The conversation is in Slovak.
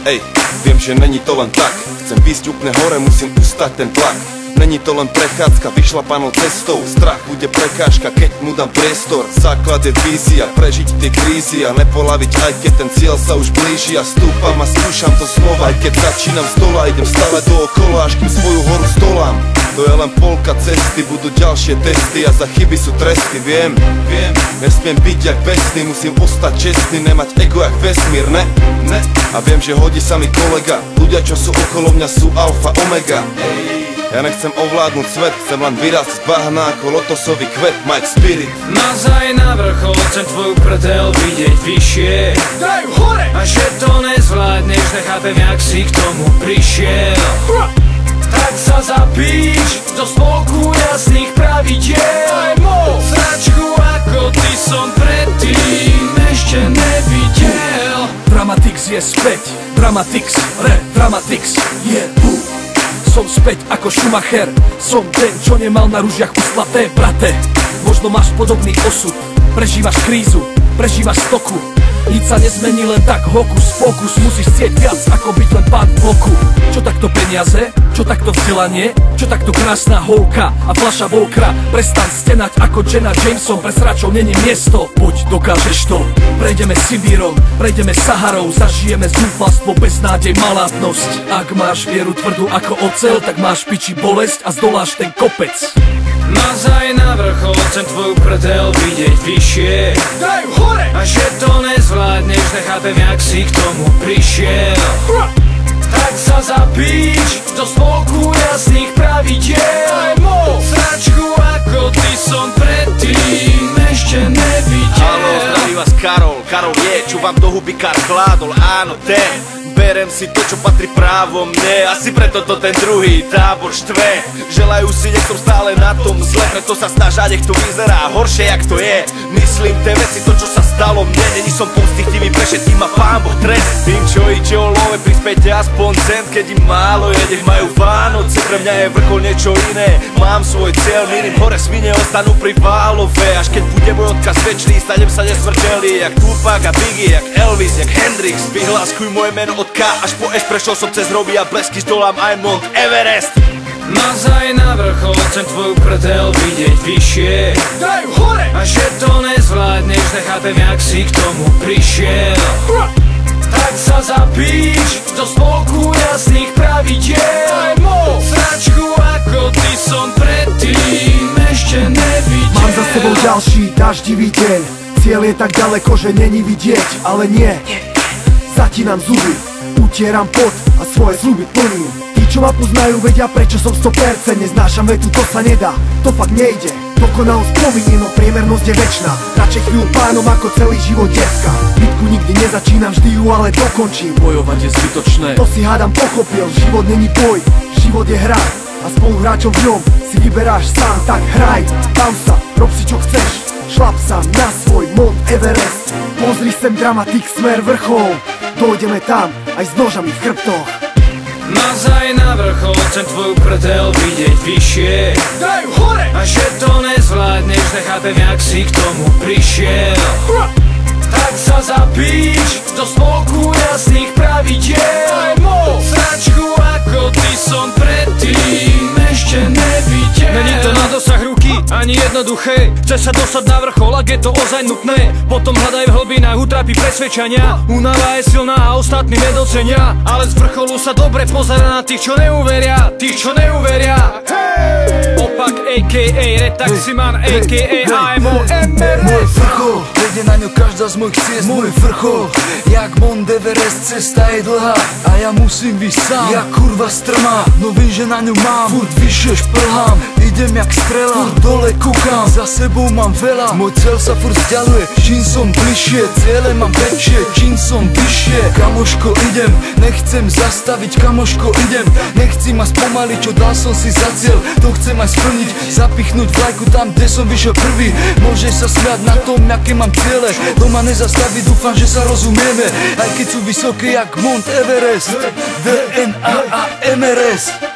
Ej, viem, že není to len tak. Chcem výsť úplne hore, musím ustať ten tlak. Není to len prechádzka, vyšlapanou cestou. Strach bude prekážka, keď mu dám priestor. Základ je vízia, prežiť tie krízy a nepolaviť, aj keď ten cieľ sa už blíži. A stúpam a skúšam to znova, aj keď začínam z dola. Idem stále dookola, až kým svoju horu stolám. To je len polka cesty, budú ďalšie testy a za chyby sú tresty, viem. Nesmiem byť jak besný, musím ostať čestný, nemať ego jak vesmír, ne. A viem, že hodí sa mi kolega, ľudia, čo sú okolo mňa, sú alfa, omega. Ja nechcem ovládnuť svet, chcem len vyrásť z bahna ako lotosový kvet, mať spirit. Mazaj na vrchol, chcem tvoju prdel vidieť vyššie. Daj hore! A že to nezvládneš, nechápem, jak si k tomu prišiel. Tak sa zapíš do spolku jasných pravidiel. Sračku ako ty som predtým ešte nevidel. Dramatix je späť, Dramatix, Dramatix je tu. Som späť ako Schumacher, som ten, čo nemal na ružiach uslaté, brate. Možno máš podobný osud, prežívaš krízu, prežívaš stoku. Nič sa nezmení len tak, hokus pokus. Musíš chcieť viac, ako byť len pán v bloku. Čo takto peniaze? Čo takto vzdelanie? Čo takto krásna holka a fľaša volkra? Prestaň stenať ako Jenna Jameson, pre sračov není miesto. Poď, dokážeš to. Prejdeme Sibírom, prejdeme Saharou, zažijeme zúfalstvo, beznádej, malátnosť. Ak máš vieru tvrdú ako oceľ, tak máš piči bolesť a zdoláš ten kopec. Mazaj na vrchol, chcem tvoju prdel vidieť vyššie. Daj hore! A že to nezvládneš, nechápem, jak si k tomu prišiel. Tak sa zapíš do spolku jasných pravidiel. Sračku ako ty som predtým ešte nevidel. Haló, zdraví vás Karol je, čo vám do huby kar kládol, áno ten. Berem si to, čo patrí právom mne, asi preto to ten druhý tábor štve. Želajú si, nech som stále na tom zle, preto sa snažia, nech to vyzerá horšie, jak to je. Myslím tie veci, to, čo sa stalo mne, není som pomstichtivý, pre všetkým má Pán Boh trest. Tým, čo ide o love, prispejte aspoň cent, keď im málo je, nech majú Vánoce. Pre mňa je vrchol niečo iné, mám svoj cieľ, milím hore svine, ostanú pri Válove. Až keď bude môj odkaz večný, stanem sa nesmrteľný, jak Tupac a Biggie, jak Elvis, jak Hendrix. Vyhláskuj moje meno od K až po S, prešiel som cez roby a blesky, zdolám aj Mount Everest. Mazaj na vrchol, chcem tvoju prdel vidieť vyššie. Daj hore! A že to nezvládneš, nechápem, jak si k tomu prišiel. Tak sa zapíš do spolku jasných pravidiel. Sračku ako ty som predtým ešte nevidel. Mám za sebou ďalší daždivý deň, cieľ je tak ďaleko, že není vidieť, ale nie. Zatínam zuby, utieram pot a svoje sľuby plním. Tí, čo ma poznajú, vedia, prečo som 100%. Neznášam vetu, to sa nedá, to fakt nejde. Dokonalosť povinie, no priemernosť je večná. Radšej chvíľu pánom ako celý život decka. Bitku nikdy nezačínam, vždy ju ale dokončím. Bojovať je zbytočné, to si hádam pochopil, život není boj, život je hra. A spoluhráčom v ňom si vyberáš sám, tak hraj. Tam sa, rob si čo chceš, šlap sa na svoj Mount Everest. Pozri sem, Dramatix, smer vrchol, dojdeme tam aj s nožami v chrbtoch. Mazaj na vrchol, chcem tvoju prdel vidieť vyššie. Daj hore! A že to nezvládneš, nechápem, jak si k tomu prišiel. Tak sa zapíš do spolku jasných pravidiel. Sračku ako ty som predtým ešte nevidel. Není to na dosah ruky, ani jednoduché. Chce sa dostať na vrchol, ak je to ozaj nutné. Potom hľadaj v hlbinách, utrápi presvedčania. Únava je silná a ostatní nedocenia. Ale z vrcholu sa dobre pozerá na tých, čo neuveria. Tých, čo neuveria. Opak a.k.a. Retaximan a.k.a. AMO MRS. Môj vrchol, vedie na ňu každá z mojich ciest. Môj vrchol, jak Mount Everest, cesta je dlhá a ja musím výsť sám, jak kurva strmá. No vím, že na ňu mám, furt vyššie šplhám. Idem jak strela, furt dole kúkam, za sebou mám veľa. Môj cieľ sa furt vzdialuje, čím som bližšie. Ciele mám väčšie, čím som vyššie. Kamoško idem, nechcem zastaviť, kamoško idem. Nechci ma spomaliť, čo dal som si za cieľ, to chcem aj splniť. Zapichnúť vlajku tam, kde som vyšiel prvý. Môžeš sa smiať na tom, aké mám ciele, to ma nezastaví, dúfam, že sa rozumieme. Aj keď sú vysoké jak Mount Everest, DNA a MRS.